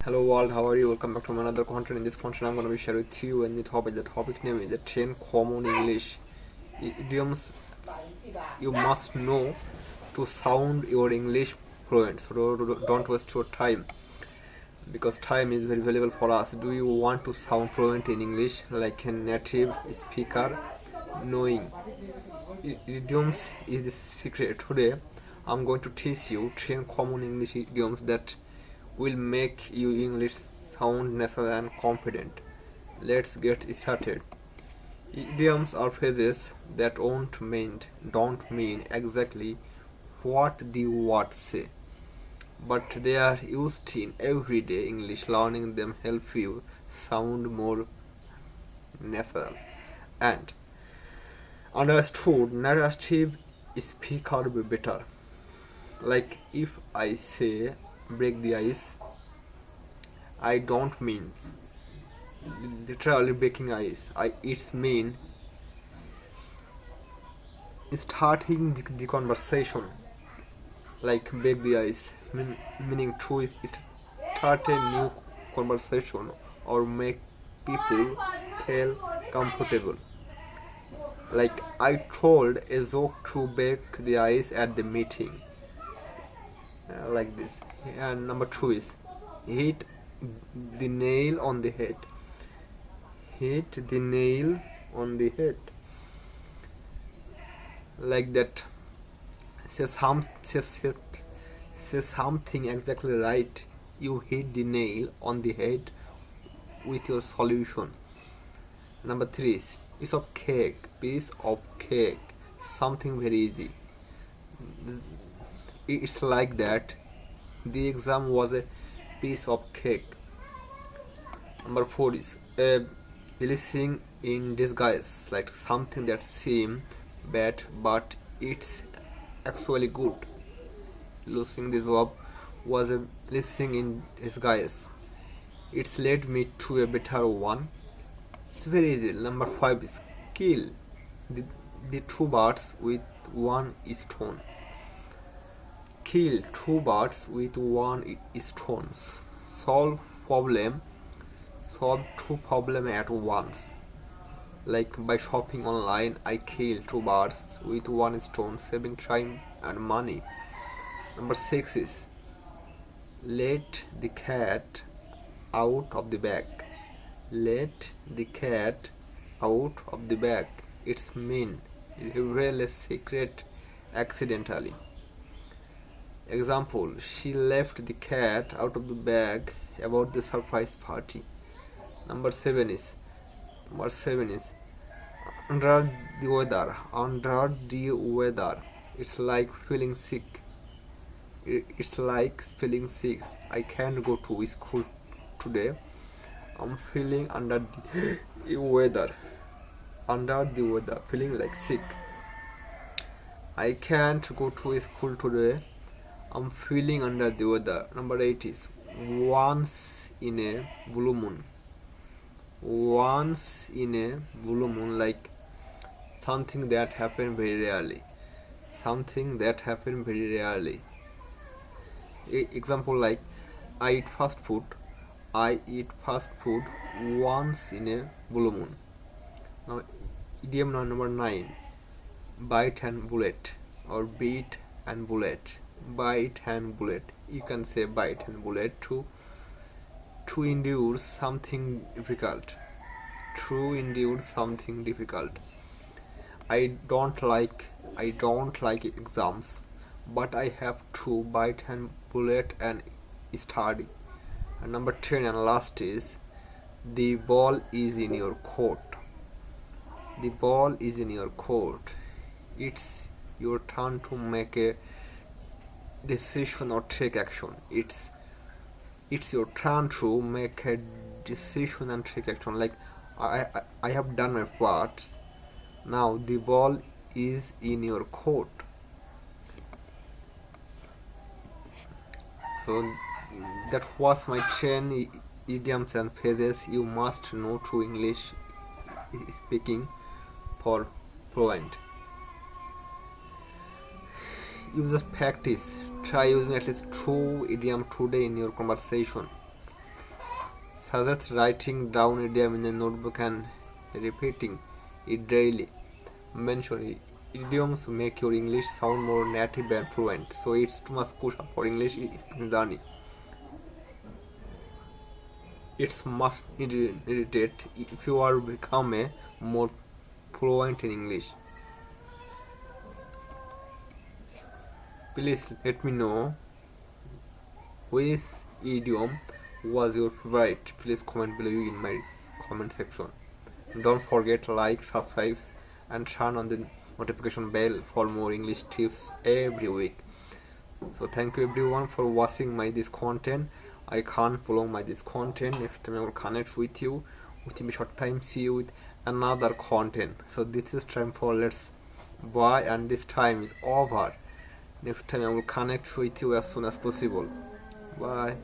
Hello world, how are you? Welcome back to another content. In this content, I'm going to be sharing with you and the topic. The topic name is the 10 common English idioms you must know to sound your English fluent. So don't waste your time because time is very valuable for us. Do you want to sound fluent in English like a native speaker? Knowing idioms is the secret. Today, I'm going to teach you 10 common English idioms that will make you English sound natural and confident. Let's get started. Idioms are phrases that don't mean exactly what the words say, but they are used in everyday English. Learning them help you sound more natural and understood. Native speaker be better. Like if I say break the ice, I don't mean literally breaking ice. It's mean starting the conversation. Like break the ice, meaning to start a new conversation or make people feel comfortable. Like I told a joke to break the ice at the meeting. Like this. And number two is hit the nail on the head. Hit the nail on the head. Like that. Say something exactly right. You hit the nail on the head with your solution. Number three is piece of cake. Piece of cake. Something very easy. It's like that. The exam was a piece of cake. Number four is a blessing in disguise, like something that seems bad but it's actually good. Losing this job was a blessing in disguise. It's led me to a better one. It's very easy. Number five is kill the, the two birds with one stone. Kill two birds with one stone. Solve problem. Solve two problems at once. Like by shopping online, I kill two birds with one stone, saving time and money. Number six is let the cat out of the bag. Let the cat out of the bag. It's mean reveal a secret accidentally. Example: she left the cat out of the bag about the surprise party. Number seven is Number seven is under the weather. Under the weather. It's like feeling sick. It's like feeling sick. I can't go to school today. I'm feeling under the weather. Under the weather. Feeling like sick. I can't go to school today. I'm feeling under the weather. Number eight is once in a blue moon. Once in a blue moon, like something that happened very rarely. Something that happened very rarely. Example like I eat fast food. I eat fast food once in a blue moon. Now, idiom number 9, bite and bullet or beat and bullet. Bite and bullet. You can say bite and bullet to endure something difficult. To endure something difficult. I don't like exams, but I have to bite and bullet and study. And number 10 and last is the ball is in your court. The ball is in your court. It's your turn to make a decision or take action. It's your turn to make a decision and take action. Like I have done my part. Now the ball is in your court. So that was my 10 idioms and phrases you must know to English speaking for fluent. You just practice. Try using at least 2 idioms today in your conversation. Suggest writing down idiom in a notebook and repeating it daily. Mention idioms make your English sound more native and fluent. So it's too much push up for English journey. It's must irritate if you are become a more fluent in English. Please let me know which idiom was your favorite. Please comment below in my comment section. Don't forget to like, subscribe, and turn on the notification bell for more English tips every week. So thank you everyone for watching my this content. I can't follow my this content. Next time I will connect with you within a short time. See you with another content. So this is time for let's bye, and this time is over. Next time I will connect with you as soon as possible. Bye.